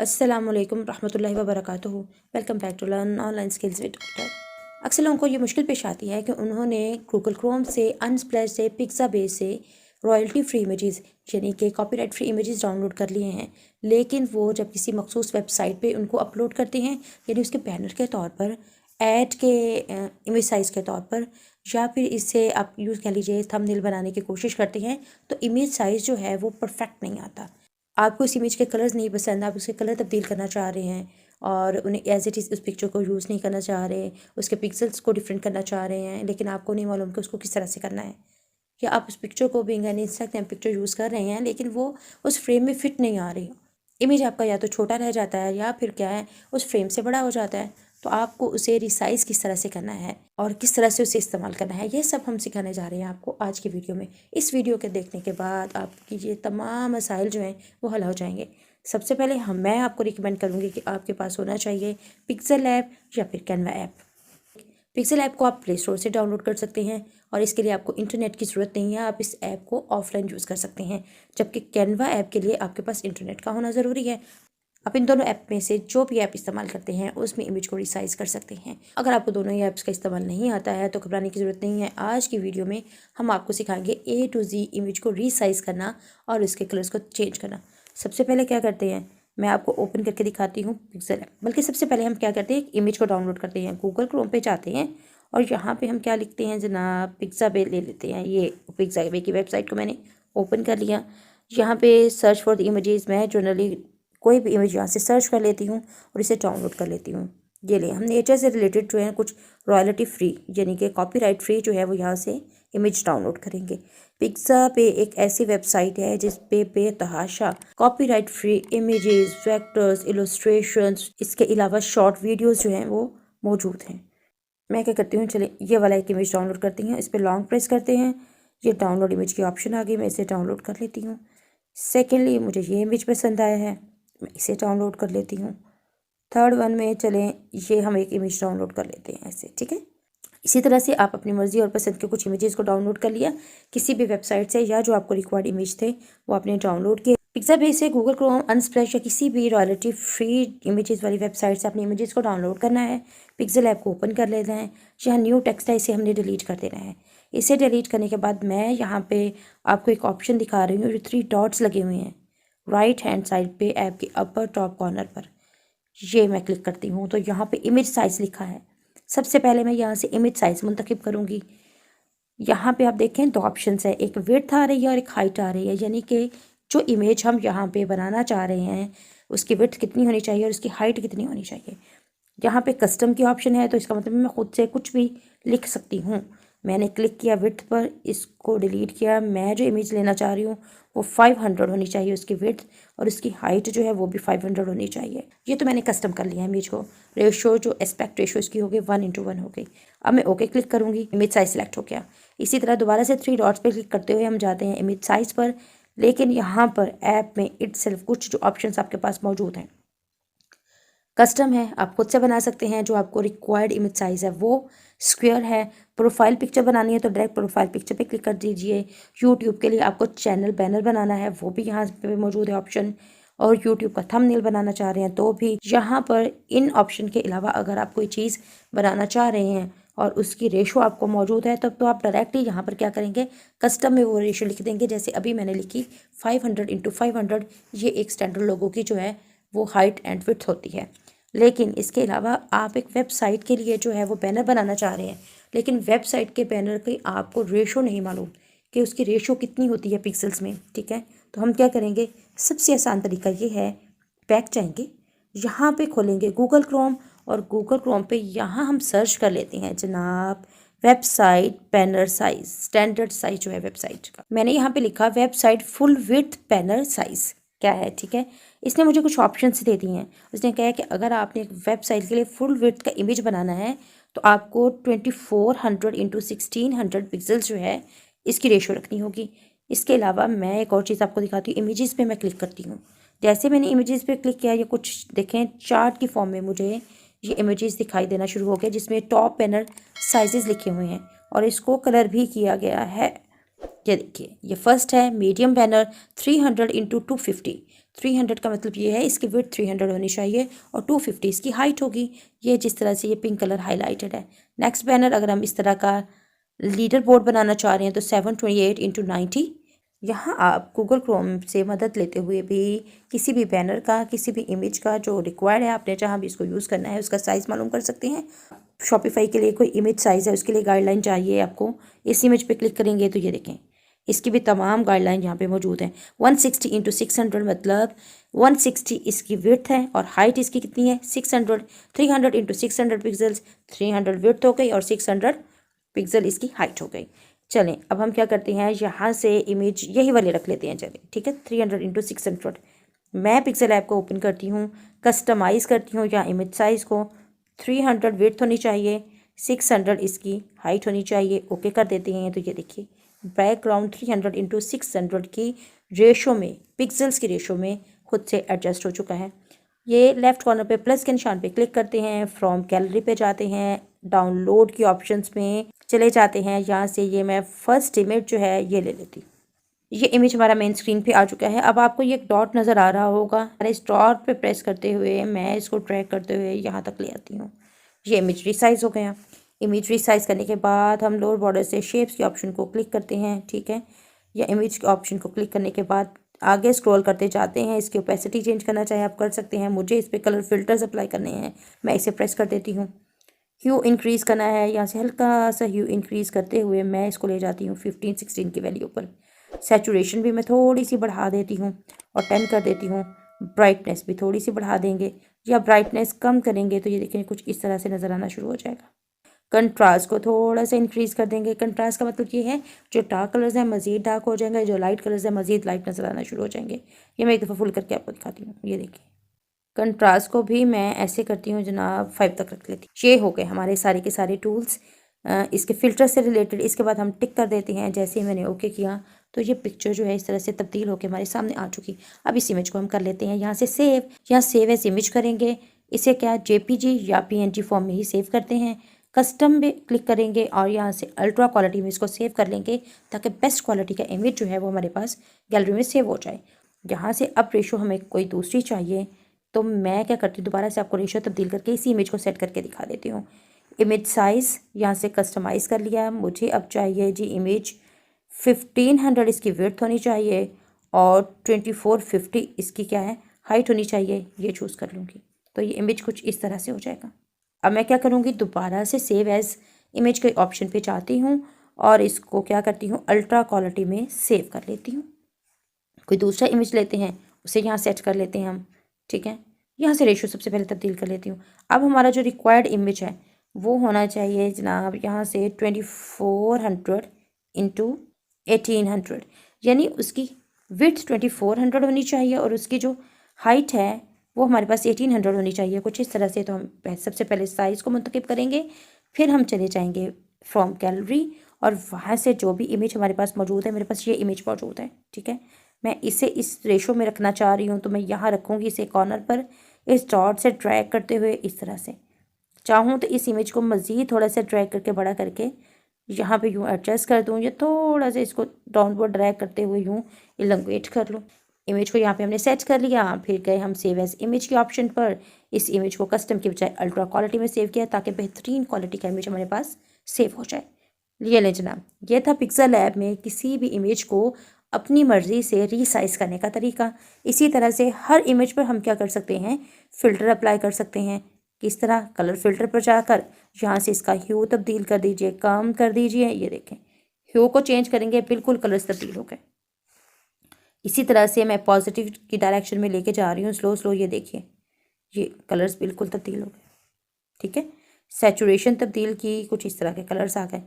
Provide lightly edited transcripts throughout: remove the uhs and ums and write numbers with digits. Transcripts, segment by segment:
अस्सलामुअलैकुम रहमतुल्लाहि व बरकातुहू। Welcome back to learn online skills with doctor. अक्सर लोगों को ये मुश्किल पेश आती है कि उन्होंने गूगल क्रोम से, अनस्प्लैश से, पिक्साबेस से रॉयल्टी फ्री इमेजेस यानी कि कॉपीराइट फ्री इमेजेस डाउनलोड कर लिए हैं, लेकिन वो जब किसी मखसूस वेबसाइट पे उनको अपलोड करते हैं, यानी उसके बैनर के तौर पर, ऐड के इमेज साइज़ के तौर पर, या फिर इससे आप यूज़ कह लीजिए थंबनेल बनाने की कोशिश करते हैं, तो इमेज साइज़ जो है वो परफेक्ट नहीं आता। आपको इस इमेज के कलर्स नहीं पसंद, आप उसके कलर तब्दील करना चाह रहे हैं और उन्हें एज इट इज़ उस पिक्चर को यूज़ नहीं करना चाह रहे, उसके पिक्सल्स को डिफरेंट करना चाह रहे हैं, लेकिन आपको नहीं मालूम कि उसको किस तरह से करना है। या आप उस पिक्चर को भी एन इंस्टाग्राम पिक्चर यूज़ कर रहे हैं, लेकिन वो उस फ्रेम में फ़िट नहीं आ रही। इमेज आपका या तो छोटा रह जाता है या फिर क्या है, उस फ्रेम से बड़ा हो जाता है। तो आपको उसे रिसाइज़ किस तरह से करना है और किस तरह से उसे इस्तेमाल करना है, ये सब हम सिखाने जा रहे हैं आपको आज की वीडियो में। इस वीडियो के देखने के बाद आपकी ये तमाम मसाइल जो हैं वो हल हो जाएंगे। सबसे पहले मैं आपको रिकमेंड करूँगी कि आपके पास होना चाहिए पिक्सल ऐप या फिर कैनवा ऐप। पिक्सल ऐप को आप प्ले स्टोर से डाउनलोड कर सकते हैं और इसके लिए आपको इंटरनेट की ज़रूरत नहीं है, आप इस ऐप को ऑफलाइन यूज़ कर सकते हैं। जबकि कैनवा ऐप के लिए आपके पास इंटरनेट का होना ज़रूरी है। आप इन दोनों ऐप में से जो भी ऐप इस्तेमाल करते हैं उसमें इमेज को रिसाइज़ कर सकते हैं। अगर आपको दोनों ही ऐप्स का इस्तेमाल नहीं आता है तो घबराने की ज़रूरत नहीं है। आज की वीडियो में हम आपको सिखाएंगे A to Z इमेज को रिसाइज़ करना और उसके कलर्स को चेंज करना। सबसे पहले क्या करते हैं, मैं आपको ओपन करके दिखाती हूँ पिक्सल ऐप। बल्कि सबसे पहले हम क्या करते हैं, एक इमेज को डाउनलोड करते हैं। गूगल क्रोम पे जाते हैं और यहाँ पे हम क्या लिखते हैं जनाब, पिक्साबे ले लेते हैं। ये पिक्साबे की वेबसाइट को मैंने ओपन कर लिया। यहाँ पे सर्च फॉर द इमेजेस, मैं जनरली कोई भी इमेज यहाँ से सर्च कर लेती हूँ और इसे डाउनलोड कर लेती हूँ। ये ले, हम नेचर से रिलेटेड जो है कुछ रॉयल्टी फ्री यानी कि कॉपीराइट फ्री जो है वो यहाँ से इमेज डाउनलोड करेंगे। पिक्सा पे एक ऐसी वेबसाइट है जिस पे बेतहाशा copyright free images, vectors, illustrations, इसके अलावा शॉर्ट वीडियोस जो हैं वो मौजूद हैं। मैं क्या करती हूँ, चले ये वाला एक इमेज डाउनलोड करती हूँ। इस पर लॉन्ग प्रेस करते हैं, ये डाउनलोड इमेज की ऑप्शन आ गई, मैं इसे डाउनलोड कर लेती हूँ। सेकेंडली मुझे ये इमेज पसंद आया है, मैं इसे डाउनलोड कर लेती हूँ। थर्ड वन में चलें, ये हम एक इमेज डाउनलोड कर लेते हैं ऐसे, ठीक है। इसी तरह से आप अपनी मर्ज़ी और पसंद के कुछ इमेजेस को डाउनलोड कर लिया किसी भी वेबसाइट से, या जो आपको रिक्वायर्ड इमेज थे वो आपने डाउनलोड किए। पिक्साबेस से, गूगल क्रोम, अनस्प्लैश या किसी भी रॉयल्टी फ्री इमेजेस वाली वेबसाइट से अपने इमेजेस को डाउनलोड करना है। पिक्सल ऐप को ओपन कर लेना है। यहाँ न्यू टेक्स्ट है, इसे हमने डिलीट कर देना है। इसे डिलीट करने के बाद मैं यहाँ पे आपको एक ऑप्शन दिखा रही हूँ, जो 3 डॉट्स लगे हुए हैं राइट हैंड साइड पे ऐप के अपर टॉप कॉर्नर पर। ये मैं क्लिक करती हूँ तो यहाँ पे इमेज साइज़ लिखा है। सबसे पहले मैं यहाँ से इमेज साइज़ मुंतखब करूँगी। यहाँ पे आप देखें 2 ऑप्शंस है, एक विड्थ आ रही है और एक हाइट आ रही है, यानी कि जो इमेज हम यहाँ पे बनाना चाह रहे हैं उसकी विड्थ कितनी होनी चाहिए और उसकी हाइट कितनी होनी चाहिए। यहाँ पे कस्टम की ऑप्शन है, तो इसका मतलब मैं खुद से कुछ भी लिख सकती हूँ। मैंने क्लिक किया विड्थ पर, इसको डिलीट किया। मैं जो इमेज लेना चाह रही हूँ वो 500 होनी चाहिए उसकी विड्थ, और उसकी हाइट जो है वो भी 500 होनी चाहिए। ये तो मैंने कस्टम कर लिया है इमेज को। रेशो जो एस्पेक्ट रेशो इसकी हो गई 1:1 हो गई। अब मैं ओके क्लिक करूँगी, इमेज साइज सेलेक्ट हो गया। इसी तरह दोबारा से 3 डॉट्स पर क्लिक करते हुए हम जाते हैं इमेज साइज़ पर, लेकिन यहाँ पर ऐप में इटसेल्फ कुछ जो ऑप्शंस आपके पास मौजूद हैं। कस्टम है, आप खुद से बना सकते हैं जो आपको रिक्वायर्ड इमेज साइज़ है वो। स्क्वायर है, प्रोफाइल पिक्चर बनानी है तो डायरेक्ट प्रोफाइल पिक्चर पे क्लिक कर दीजिए। यूट्यूब के लिए आपको चैनल बैनर बनाना है, वो भी यहाँ पे मौजूद है ऑप्शन। और यूट्यूब का थंबनेल बनाना चाह रहे हैं तो भी यहाँ पर इन ऑप्शन के अलावा अगर आप कोई चीज़ बनाना चाह रहे हैं और उसकी रेशो आपको मौजूद है तब तो आप डायरेक्टली यहाँ पर क्या करेंगे, कस्टम में वो रेशो लिख देंगे। जैसे अभी मैंने लिखी 500x500, ये एक स्टैंडर्ड लोगों की जो है वो हाइट एंड विड्थ होती है। लेकिन इसके अलावा आप एक वेबसाइट के लिए जो है वो बैनर बनाना चाह रहे हैं, लेकिन वेबसाइट के बैनर की आपको रेशो नहीं मालूम कि उसकी रेशो कितनी होती है पिक्सल्स में, ठीक है। तो हम क्या करेंगे, सबसे आसान तरीका ये है, बैक जाएंगे, यहाँ पे खोलेंगे गूगल क्रोम और गूगल क्रोम पे यहाँ हम सर्च कर लेते हैं जनाब website banner size, standard size जो है वेबसाइट का। मैंने यहाँ पे लिखा website full width banner size क्या है, ठीक है। इसने मुझे कुछ ऑप्शंस दे दिए हैं। उसने कहा है कि अगर आपने एक वेबसाइट के लिए फुल विड्थ का इमेज बनाना है तो आपको 2400x1600 पिक्सल्स जो है इसकी रेशो रखनी होगी। इसके अलावा मैं एक और चीज़ आपको दिखाती हूँ, इमेजेस पे मैं क्लिक करती हूँ। जैसे मैंने इमेजेस पे क्लिक किया, ये कुछ देखें चार्ट की फॉर्म में मुझे ये इमेजेस दिखाई देना शुरू हो गया, जिसमें टॉप बैनर साइजेस लिखे हुए हैं और इसको कलर भी किया गया है। ये देखिए, ये फर्स्ट है मीडियम बैनर 300x250, 300 का मतलब ये है इसकी विड्थ 300 होनी चाहिए और 250 इसकी हाइट होगी। ये जिस तरह से ये पिंक कलर हाईलाइटेड है। नेक्स्ट बैनर अगर हम इस तरह का लीडर बोर्ड बनाना चाह रहे हैं तो 728x90। यहाँ आप गूगल क्रोम से मदद लेते हुए भी किसी भी बैनर का, किसी भी इमेज का जो रिक्वायर्ड है आपने जहाँ भी इसको यूज़ करना है उसका साइज़ मालूम कर सकते हैं। शॉपिफाई के लिए कोई इमेज साइज़ है उसके लिए गाइडलाइन चाहिए आपको, इस इमेज पे क्लिक करेंगे तो ये देखें इसकी भी तमाम गाइडलाइन यहाँ पे मौजूद हैं। 160x600 मतलब 160 इसकी विड्थ है और हाइट इसकी कितनी है 600। 300x600 पिक्सल्स, 300 विड्थ हो गई और 600 पिक्सल इसकी हाइट हो गई। चलें अब हम क्या करते हैं, यहाँ से इमेज यही वाले रख लेते हैं। चलें ठीक है, 300x600। मैं पिक्सल ऐप को ओपन करती हूँ, कस्टमाइज़ करती हूँ यहाँ इमेज साइज़ को। 300 विड्थ होनी चाहिए, 600 इसकी हाइट होनी चाहिए। ओके कर देते हैं तो ये देखिए बैकग्राउंड 300x600 की रेशो में, पिक्सल्स की रेशो में खुद से एडजस्ट हो चुका है। ये लेफ़्ट कॉर्नर पे प्लस के निशान पे क्लिक करते हैं, फ्रॉम गैलरी पे जाते हैं, डाउनलोड की ऑप्शंस में चले जाते हैं। यहाँ से ये मैं फर्स्ट इमेज जो है ये ले लेती हूँ। ये इमेज हमारा मेन स्क्रीन पे आ चुका है। अब आपको ये एक डॉट नज़र आ रहा होगा, अरे इस डॉट पे प्रेस करते हुए मैं इसको ट्रैक करते हुए यहाँ तक ले आती हूँ। ये इमेज रिसाइज़ हो गया। इमेज रिसाइज़ करने के बाद हम लोअर बॉर्डर से शेप्स के ऑप्शन को क्लिक करते हैं, ठीक है। या इमेज के ऑप्शन को क्लिक करने के बाद आगे स्क्रॉल करते जाते हैं। इसकी ओपेसिटी चेंज करना चाहे आप कर सकते हैं। मुझे इस पर कलर फिल्टर्स अप्लाई करने हैं, मैं इसे प्रेस कर देती हूँ। ह्यू इंक्रीज़ करना है, यहाँ से हल्का सा ह्यू इंक्रीज़ करते हुए मैं इसको ले जाती हूँ 15-16 की वैल्यू पर। सैचुरेशन भी मैं थोड़ी सी बढ़ा देती हूँ और 10 कर देती हूँ। ब्राइटनेस भी थोड़ी सी बढ़ा देंगे या ब्राइटनेस कम करेंगे तो ये देखें कुछ इस तरह से नज़र आना शुरू हो जाएगा। कंट्रास्ट को थोड़ा सा इंक्रीज़ कर देंगे। कंट्रास्ट का मतलब ये है जो डार्क कलर्स हैं मज़ीद डार्क हो जाएंगे, जो लाइट कलर्स हैं मज़ीद लाइट नज़र आना शुरू हो जाएंगे। ये मैं एक दफ़ा फुल करके आपको दिखाती हूँ। ये देखिए कंट्रास्ट को भी मैं ऐसे करती हूँ जनाब 5 तक रख लेती हूँ। ये हो गए हमारे सारे के सारे टूल्स इसके फ़िल्टर से रिलेटेड। इसके बाद हम टिक कर देते हैं। जैसे ही मैंने ओके किया तो ये पिक्चर जो है इस तरह से तब्दील होकर हमारे सामने आ चुकी। अब इस इमेज को हम कर लेते हैं यहाँ से सेव। यहाँ सेव एज इमेज करेंगे। इसे क्या JPG या PNG फॉर्म में ही सेव करते हैं। कस्टम में क्लिक करेंगे और यहाँ से अल्ट्रा क्वालिटी में इसको सेव कर लेंगे ताकि बेस्ट क्वालिटी का इमेज जो है वो हमारे पास गैलरी में सेव हो जाए। यहाँ से अब रेशो हमें कोई दूसरी चाहिए तो मैं क्या करती हूँ, दोबारा से आपको रेशो तब्दील करके इसी इमेज को सेट करके दिखा देती हूँ। इमेज साइज़ यहाँ से कस्टमाइज़ कर लिया। मुझे अब चाहिए जी इमेज 1500 इसकी विड्थ होनी चाहिए और 2450 इसकी क्या है हाइट होनी चाहिए। ये चूज़ कर लूँगी तो ये इमेज कुछ इस तरह से हो जाएगा। अब मैं क्या करूँगी, दोबारा से सेव एज़ इमेज के ऑप्शन पे जाती हूँ और इसको क्या करती हूँ अल्ट्रा क्वालिटी में सेव कर लेती हूँ। कोई दूसरा इमेज लेते हैं, उसे यहाँ सेट कर लेते हैं हम, ठीक है। यहाँ से रेशो सबसे पहले तब्दील कर लेती हूँ। अब हमारा जो रिक्वायर्ड इमेज है वो होना चाहिए जनाब यहाँ से 2400 इंटू 1800, यानी उसकी विड्थ 2400 होनी चाहिए और उसकी जो हाइट है वो हमारे पास 1800 होनी चाहिए। कुछ इस तरह से तो हम सबसे पहले साइज़ को मुंतखब करेंगे, फिर हम चले जाएंगे फ्रॉम गैलरी और वहाँ से जो भी इमेज हमारे पास मौजूद है, मेरे पास ये इमेज मौजूद है, ठीक है। मैं इसे इस रेशो में रखना चाह रही हूँ तो मैं यहाँ रखूँगी इसे कॉर्नर पर, इस डॉट से ड्रैग करते हुए इस तरह से। चाहूँ तो इस इमेज को मज़ीद थोड़ा सा ड्रैग करके बड़ा करके यहाँ पे यूँ एडजस्ट कर दूँ या थोड़ा सा इसको डाउनवर्ड ड्रैग करते हुए यूँ इलंगुएट कर लूँ। इमेज को यहाँ पे हमने सेट कर लिया। फिर गए हम सेव एज इमेज के ऑप्शन पर। इस इमेज को कस्टम के बजाय अल्ट्रा क्वालिटी में सेव किया ताकि बेहतरीन क्वालिटी का इमेज हमारे पास सेव हो जाए। ये लें जनाब, ये था पिक्सल ऐप में किसी भी इमेज को अपनी मर्ज़ी से रीसाइज़ करने का तरीका। इसी तरह से हर इमेज पर हम क्या कर सकते हैं, फ़िल्टर अप्लाई कर सकते हैं। किस तरह, कलर फ़िल्टर पर जाकर यहाँ से इसका ह्यू तब्दील कर दीजिए, कम कर दीजिए। ये देखें ह्यू को चेंज करेंगे बिल्कुल कलर्स तब्दील हो गए। इसी तरह से मैं पॉजिटिव की डायरेक्शन में लेके जा रही हूँ स्लो स्लो। ये देखिए ये कलर्स बिल्कुल तब्दील हो गए, ठीक है। सैचुरेशन तब्दील की, कुछ इस तरह के कलर्स आ गए।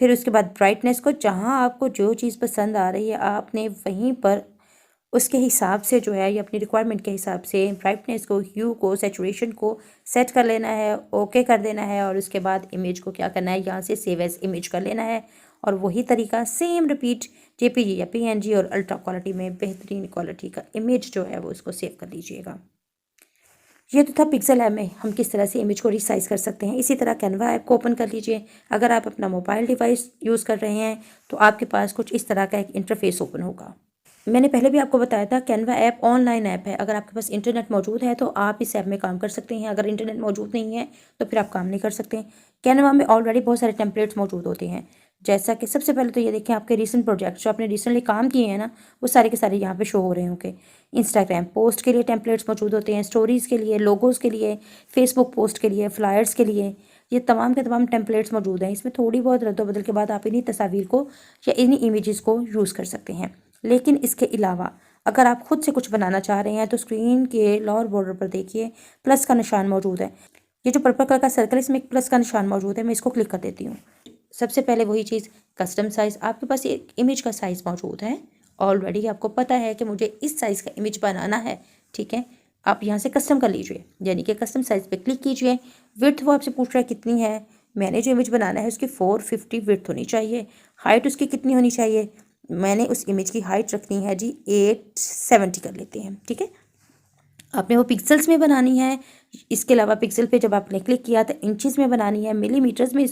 फिर उसके बाद ब्राइटनेस को, जहाँ आपको जो चीज़ पसंद आ रही है आपने वहीं पर उसके हिसाब से जो है, ये अपनी रिक्वायरमेंट के हिसाब से ब्राइटनेस को, ह्यू को, सैचुरेशन को सेट कर लेना है, ओके कर देना है। और उसके बाद इमेज को क्या करना है, यहाँ से सेव एज इमेज कर लेना है और वही तरीका सेम रिपीट JPG या PNG और अल्ट्रा क्वालिटी में बेहतरीन क्वालिटी का इमेज जो है वो उसको सेव कर लीजिएगा। ये तो था पिक्सल ऐप में हम किस तरह से इमेज को रिसाइज़ कर सकते हैं। इसी तरह कैनवा ऐप को ओपन कर लीजिए। अगर आप अपना मोबाइल डिवाइस यूज़ कर रहे हैं तो आपके पास कुछ इस तरह का एक इंटरफेस ओपन होगा। मैंने पहले भी आपको बताया था कैनवा ऐप ऑनलाइन ऐप है। अगर आपके पास इंटरनेट मौजूद है तो आप इस ऐप में काम कर सकते हैं। अगर इंटरनेट मौजूद नहीं है तो फिर आप काम नहीं कर सकते। कैनवा में ऑलरेडी बहुत सारे टेम्पलेट्स मौजूद होते हैं। जैसा कि सबसे पहले तो ये देखें, आपके रिसेंट प्रोजेक्ट्स जो आपने रिसेंटली काम किए हैं ना, वो सारे के सारे यहाँ पे शो हो रहे होंगे। इंस्टाग्राम पोस्ट के लिए टेम्पलेट्स मौजूद होते हैं, स्टोरीज़ के लिए, लोगोज़ के लिए, फेसबुक पोस्ट के लिए, फ्लायर्स के लिए, ये तमाम के तमाम टेम्पलेट्स मौजूद हैं। इसमें थोड़ी बहुत रद्द-बदल के बाद आप इन्हीं तस्वीर को या इन्हीं इमेजेस को यूज़ कर सकते हैं। लेकिन इसके अलावा अगर आप खुद से कुछ बनाना चाह रहे हैं तो स्क्रीन के लोअर बॉर्डर पर देखिए प्लस का निशान मौजूद है। ये जो पर्पल कलर का सर्कल है, इसमें एक प्लस का निशान मौजूद है। मैं इसको क्लिक कर देती हूँ। सबसे पहले वही चीज़, कस्टम साइज़। आपके पास एक इमेज का साइज़ मौजूद है ऑलरेडी, आपको पता है कि मुझे इस साइज़ का इमेज बनाना है, ठीक है। आप यहाँ से कस्टम कर लीजिए, यानी कि कस्टम साइज़ पे क्लिक कीजिए। विड्थ वो आपसे पूछ रहा है कितनी है। मैंने जो इमेज बनाना है उसकी 450 विड्थ होनी चाहिए। हाइट उसकी कितनी होनी चाहिए, मैंने उस इमेज की हाइट रखनी है जी 870 कर लेते हैं, ठीक है। आपने वो पिक्सल्स में बनानी है। इसके अलावा पिक्सल पे जब आपने क्लिक किया तो इंचेस में बनानी है, मिलीमीटर्स में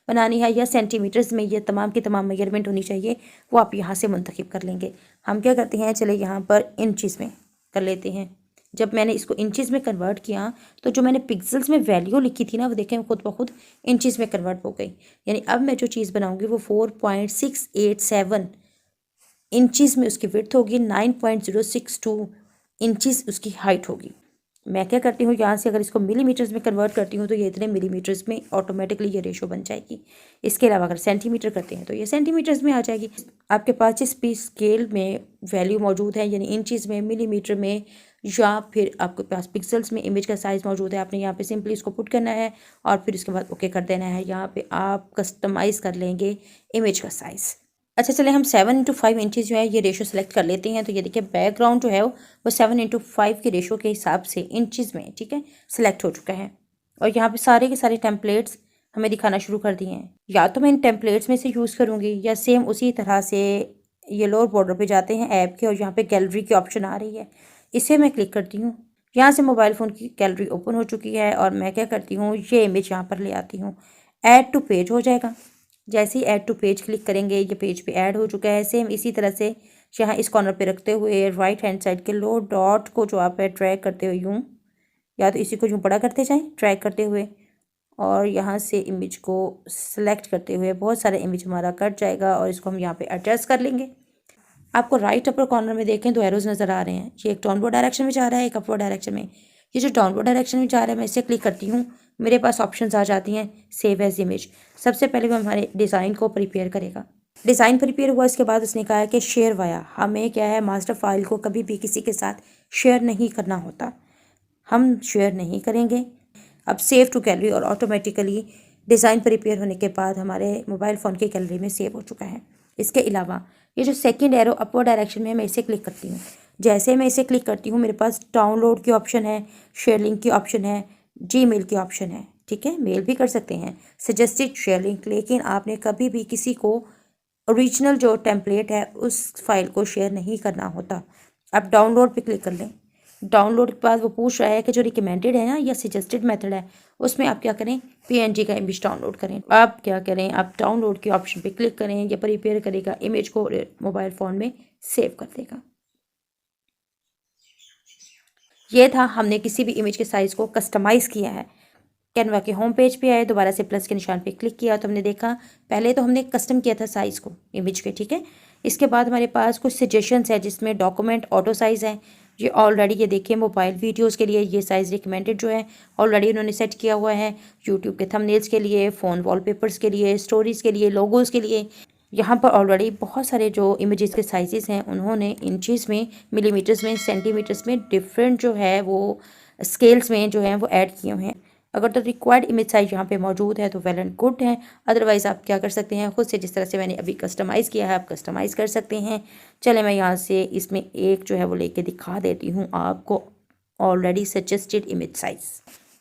बनानी है या सेंटीमीटर्स में, ये तमाम की तमाम मेजरमेंट होनी चाहिए। वो आप यहाँ से मुंतखब कर लेंगे। हम क्या करते हैं, चले यहाँ पर इंचेस में कर लेते हैं। जब मैंने इसको इंचेस में कन्वर्ट किया तो जो मैंने पिक्सल्स में वैल्यू लिखी थी ना, वो देखें खुद ब खुद इंचेस में कन्वर्ट हो गई। यानी अब मैं जो चीज़ बनाऊँगी वो 4.687 इंचेस में उसकी विड्थ होगी, 9.062 इंचेस उसकी हाइट होगी। मैं क्या करती हूँ, यहाँ से अगर इसको मिलीमीटर्स में कन्वर्ट करती हूँ तो ये इतने मिलीमीटर्स में ऑटोमेटिकली ये रेशो बन जाएगी। इसके अलावा अगर सेंटीमीटर करते हैं तो ये सेंटीमीटर्स में आ जाएगी। आपके पास जिस भी स्केल में वैल्यू मौजूद है, यानी इंचेस में, मिलीमीटर में, या फिर आपके पास पिक्सल्स में इमेज का साइज़ मौजूद है, आपने यहाँ पे सिंपली इसको पुट करना है और फिर इसके बाद ओके कर देना है। यहाँ पे आप कस्टमाइज़ कर लेंगे इमेज का साइज़। अच्छा चले हम 7:5 इंचज़ जो है ये रेशो सेलेक्ट कर लेते हैं। तो ये देखिए बैकग्राउंड जो है वो 7:5 के रेशो के हिसाब से इंचज़ में, ठीक है, सिलेक्ट हो चुका है। और यहाँ पे सारे के सारे टेम्पलेट्स हमें दिखाना शुरू कर दिए हैं। या तो मैं इन टेम्पलेट्स में से यूज़ करूँगी या सेम उसी तरह से ये लोअर बॉर्डर पे जाते हैं ऐप के और यहाँ पे गैलरी की ऑप्शन आ रही है, इसे मैं क्लिक करती हूँ। यहाँ से मोबाइल फ़ोन की गैलरी ओपन हो चुकी है और मैं क्या करती हूँ, ये इमेज यहाँ पर ले आती हूँ। ऐड टू पेज हो जाएगा। जैसे ही ऐड टू पेज क्लिक करेंगे ये पेज पे ऐड हो चुका है। सेम इसी तरह से यहाँ इस कॉर्नर पे रखते हुए राइट हैंड साइड के लो डॉट को जो आप है ड्रैग करते हुए यूँ, या तो इसी को यूँ बड़ा करते जाएं ड्रैग करते हुए, और यहाँ से इमेज को सिलेक्ट करते हुए बहुत सारे इमेज हमारा कट जाएगा और इसको हम यहाँ पे एडजस्ट कर लेंगे। आपको राइट अपर कॉर्नर में देखें 2 एरोज नज़र आ रहे हैं। ये एक डाउनवर्ड डायरेक्शन में जा रहा है, एक अपवर्ड डायरेक्शन में। ये जो डाउनवर्ड डायरेक्शन में जा रहा है मैं इसे क्लिक करती हूँ, मेरे पास ऑप्शंस आ जाती हैं सेव एज इमेज। सबसे पहले वो हमारे डिज़ाइन को प्रिपेयर करेगा। डिज़ाइन प्रिपेयर हुआ, इसके बाद उसने कहा है कि शेयर वाया, हमें क्या है, मास्टर फाइल को कभी भी किसी के साथ शेयर नहीं करना होता, हम शेयर नहीं करेंगे। अब सेव टू गैलरी, और ऑटोमेटिकली डिज़ाइन प्रिपेयर होने के बाद हमारे मोबाइल फ़ोन की गैलरी में सेव हो चुका है। इसके अलावा ये जो सेकंड एरो अपवर्ड डायरेक्शन में है, मैं इसे क्लिक करती हूँ। जैसे मैं इसे क्लिक करती हूँ मेरे पास डाउनलोड की ऑप्शन है, शेयर लिंक की ऑप्शन है, जीमेल की ऑप्शन है, ठीक है, मेल भी कर सकते हैं, सजेस्टेड शेयर लिंक। लेकिन आपने कभी भी किसी को ओरिजिनल जो टेम्पलेट है उस फाइल को शेयर नहीं करना होता। आप डाउनलोड पे क्लिक कर लें। डाउनलोड के बाद वो पूछ रहा है कि जो रिकमेंडेड है ना या सजेस्टेड मेथड है, उसमें आप क्या करें, पीएनजी का इमेज डाउनलोड करें। आप क्या करें, आप डाउनलोड के ऑप्शन पे क्लिक करें, या प्रिपेयर करेगा इमेज को मोबाइल फ़ोन में सेव कर देगा। ये था, हमने किसी भी इमेज के साइज़ को कस्टमाइज़ किया है। कैनवा के होम पेज पे आए, दोबारा से प्लस के निशान पे क्लिक किया तो हमने देखा पहले तो हमने कस्टम किया था साइज़ को इमेज के, ठीक है। इसके बाद हमारे पास कुछ सजेशंस है जिसमें डॉक्यूमेंट ऑटो साइज़ है। ये ऑलरेडी ये देखिए मोबाइल वीडियोस के लिए ये साइज़ रिकमेंडेड जो है ऑलरेडी उन्होंने सेट किया हुआ है। यूट्यूब के थंबनेल्स के लिए, फ़ोन वॉलपेपर्स के लिए, स्टोरीज़ के लिए, लोगोज़ के लिए, यहाँ पर ऑलरेडी बहुत सारे जो इमेजेस के साइजेस हैं उन्होंने इंचेस में, मिलीमीटर्स में, सेंटीमीटर्स में डिफरेंट जो है वो स्केल्स में जो है वो ऐड किए हुए हैं। अगर तो रिक्वायर्ड इमेज साइज यहाँ पे मौजूद है तो वेल एंड गुड है। अदरवाइज़ आप क्या कर सकते हैं, खुद से जिस तरह से मैंने अभी कस्टमाइज़ किया है आप कस्टमाइज़ कर सकते हैं। चले मैं यहाँ से इसमें एक जो है वो लेके दिखा देती हूँ आपको, ऑलरेडी सजेस्टेड इमेज साइज़।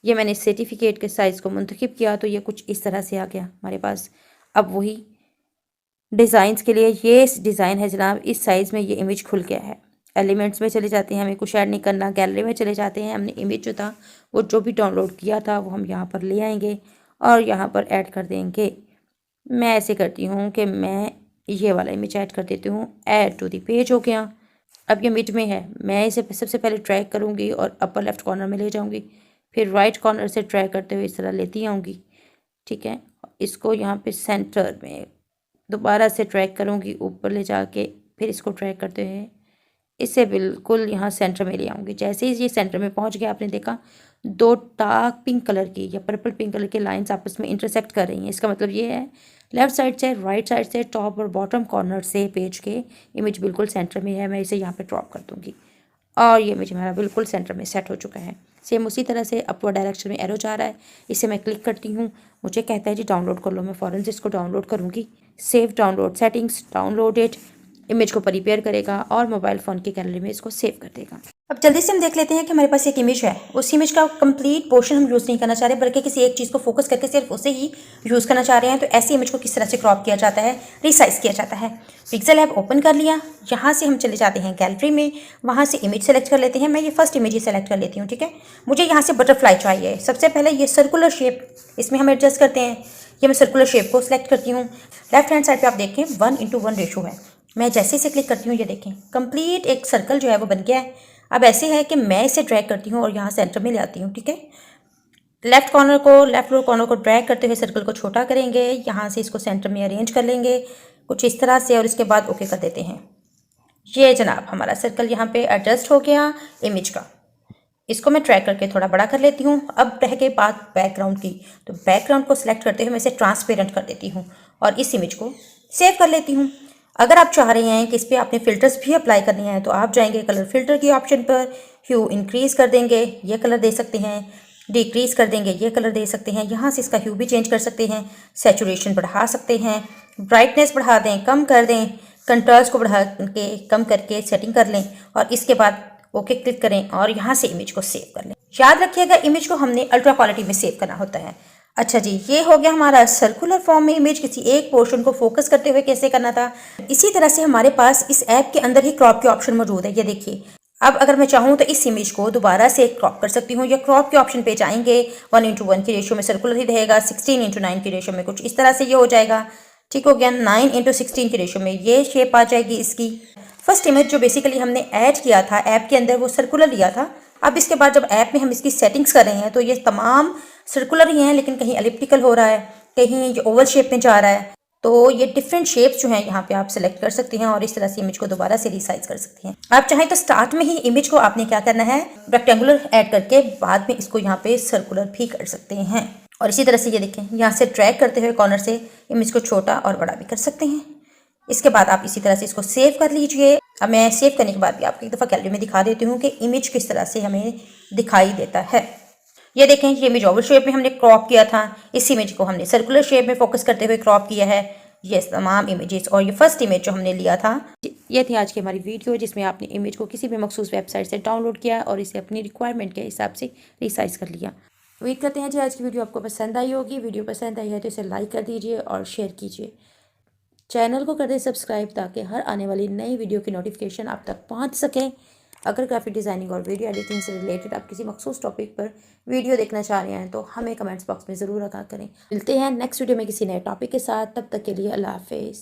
ये मैंने सर्टिफिकेट के साइज़ को मुंतखब किया तो ये कुछ इस तरह से आ गया हमारे पास। अब वही डिज़ाइंस के लिए ये डिज़ाइन है जनाब, इस साइज़ में ये इमेज खुल गया है। एलिमेंट्स में चले जाते हैं, हमें कुछ ऐड नहीं करना, गैलरी में चले जाते हैं, हमने इमेज जो था वो जो भी डाउनलोड किया था वो हम यहाँ पर ले आएंगे और यहाँ पर ऐड कर देंगे। मैं ऐसे करती हूँ कि मैं ये वाला इमेज ऐड कर देती हूँ। ऐड टू द पेज हो गया, अब ये मिड में है, मैं इसे सबसे पहले ड्रैग करूँगी और अपर लेफ्ट कॉर्नर में ले जाऊँगी, फिर राइट कॉर्नर से ड्रैग करते हुए इस तरह लेती आऊँगी। ठीक है, इसको यहाँ पे सेंटर में दोबारा से ड्रैग करूँगी ऊपर ले जाके, फिर इसको ड्रैग करते हुए इसे बिल्कुल यहाँ सेंटर में ले आऊँगी। जैसे ही ये सेंटर में पहुँच गया, आपने देखा 2 डार्क पिंक कलर की या पर्पल पिंक कलर की लाइंस आपस में इंटरसेक्ट कर रही हैं। इसका मतलब ये है लेफ्ट साइड से राइट साइड से टॉप और बॉटम कॉर्नर से पेज के इमेज बिल्कुल सेंटर में है। मैं इसे यहाँ पे ड्रॉप कर दूँगी और ये इमेज हमारा बिल्कुल सेंटर में सेट हो चुका है। सेम उसी तरह से अपवर्ड डायरेक्शन में एरो जा रहा है, इसे मैं क्लिक करती हूँ, मुझे कहता है जी डाउनलोड कर लो। मैं फ़ौरन से इसको डाउनलोड करूँगी। Save download settings, downloaded, image को प्रिपेयर करेगा और मोबाइल फ़ोन की गैलरी में इसको सेव कर देगा। अब जल्दी से हम देख लेते हैं कि हमारे पास एक इमेज है, उस इमेज का कंप्लीट पोर्शन हम यूज़ नहीं करना चाह रहे, बल्कि किसी एक चीज़ को फोकस करके सिर्फ उसे ही यूज़ करना चाह रहे हैं। तो ऐसी इमेज को किस तरह से क्रॉप किया जाता है, रिसाइज किया जाता है। पिक्सेल ऐप ओपन कर लिया, यहाँ से हम चले जाते हैं गैलरी में, वहाँ से इमेज सेलेक्ट कर लेते हैं। मैं ये फर्स्ट इमेज ही सेलेक्ट कर लेती हूँ। ठीक है, मुझे यहाँ से बटरफ्लाई चाहिए। सबसे पहले ये सर्कुलर शेप, इसमें हम एडजस्ट करते हैं। ये मैं सर्कुलर शेप को सिलेक्ट करती हूँ। लेफ्ट हैंड साइड पर आप देखें 1:1 रेशो है। मैं जैसे इसे क्लिक करती हूँ, ये देखें कंप्लीट एक सर्कल जो है वो बन गया है। अब ऐसे है कि मैं इसे ड्रैग करती हूँ और यहाँ सेंटर में ले आती हूँ। ठीक है, लेफ्ट लोअर कॉर्नर को ड्रैग करते हुए सर्कल को छोटा करेंगे, यहाँ से इसको सेंटर में अरेंज कर लेंगे कुछ इस तरह से और इसके बाद ओके कर देते हैं। ये जनाब हमारा सर्कल यहाँ पे एडजस्ट हो गया इमेज का। इसको मैं ट्रैक करके थोड़ा बड़ा कर लेती हूँ। अब रह गई बात बैकग्राउंड की, तो बैकग्राउंड को सिलेक्ट करते हुए मैं इसे ट्रांसपेरेंट कर देती हूँ और इस इमेज को सेव कर लेती हूँ। अगर आप चाह रहे हैं कि इस पर आपने फ़िल्टर्स भी अप्लाई करने हैं, तो आप जाएंगे कलर फिल्टर की ऑप्शन पर, ह्यू इंक्रीज़ कर देंगे, ये कलर दे सकते हैं, डिक्रीज़ कर देंगे, ये कलर दे सकते हैं। यहाँ से इसका ह्यू भी चेंज कर सकते हैं, सैचुरेशन बढ़ा सकते हैं, ब्राइटनेस बढ़ा दें, कम कर दें, कंट्रास्ट को बढ़ा के कम करके सेटिंग कर लें और इसके बाद ओके क्लिक करें और यहाँ से इमेज को सेव कर लें। याद रखिएगा इमेज को हमने अल्ट्रा क्वालिटी में सेव करना होता है। अच्छा जी, ये हो गया हमारा सर्कुलर फॉर्म में इमेज किसी एक पोर्शन को फोकस करते हुए कैसे करना था। इसी तरह से हमारे पास इस ऐप के अंदर ही क्रॉप के ऑप्शन मौजूद है। ये देखिए, अब अगर मैं चाहूँ तो इस इमेज को दोबारा से क्रॉप कर सकती हूँ, या क्रॉप के ऑप्शन पे जाएंगे 1:1 की रेशियो में सर्कुलर ही रहेगा, 16:9 की रेशियो में कुछ इस तरह से ये हो जाएगा। ठीक हो गया, 9:16 की रेशियो में ये शेप आ जाएगी इसकी। फर्स्ट इमेज जो बेसिकली हमने ऐड किया था ऐप के अंदर वो सर्कुलर लिया था। अब इसके बाद जब ऐप में हम इसकी सेटिंग्स कर रहे हैं तो ये तमाम सर्कुलर ही हैं, लेकिन कहीं एलिप्टिकल हो रहा है, कहीं ये ओवल शेप में जा रहा है। तो ये डिफरेंट शेप्स जो हैं यहाँ पे आप सेलेक्ट कर सकते हैं और इस तरह से इमेज को दोबारा से रिसाइज कर सकते हैं। आप चाहें तो स्टार्ट में ही इमेज को आपने क्या करना है, रेक्टेंगुलर ऐड करके बाद में इसको यहाँ पे सर्कुलर भी कर सकते हैं। और इसी तरह से ये देखें, यहाँ से ड्रैग करते हुए कॉर्नर से इमेज को छोटा और बड़ा भी कर सकते हैं। इसके बाद आप इसी तरह से इसको सेव कर लीजिए। अब मैं सेव करने के बाद भी आपको एक दफ़ा गैलरी में दिखा देती हूँ कि इमेज किस तरह से हमें दिखाई देता है। ये देखें, ये इमेज ओवल शेप में हमने क्रॉप किया था, इस इमेज को हमने सर्कुलर शेप में फोकस करते हुए क्रॉप किया है। ये तमाम इमेजेस और ये फर्स्ट इमेज जो हमने लिया था, ये थी आज की हमारी वीडियो जिसमें आपने इमेज को किसी भी मखसूस वेबसाइट से डाउनलोड किया और इसे अपनी रिक्वायरमेंट के हिसाब से रिसाइज कर लिया। उम्मीद करते हैं जी आज की वीडियो आपको पसंद आई होगी। वीडियो पसंद आई है तो इसे लाइक कर दीजिए और शेयर कीजिए। चैनल को कर दें सब्सक्राइब ताकि हर आने वाली नई वीडियो की नोटिफिकेशन आप तक पहुंच सके। अगर ग्राफिक डिज़ाइनिंग और वीडियो एडिटिंग से रिलेटेड आप किसी मखसूस टॉपिक पर वीडियो देखना चाह रहे हैं तो हमें कमेंट्स बॉक्स में ज़रूर आगाह करें। मिलते हैं नेक्स्ट वीडियो में किसी नए टॉपिक के साथ, तब तक के लिए अल्लाह हाफिज़।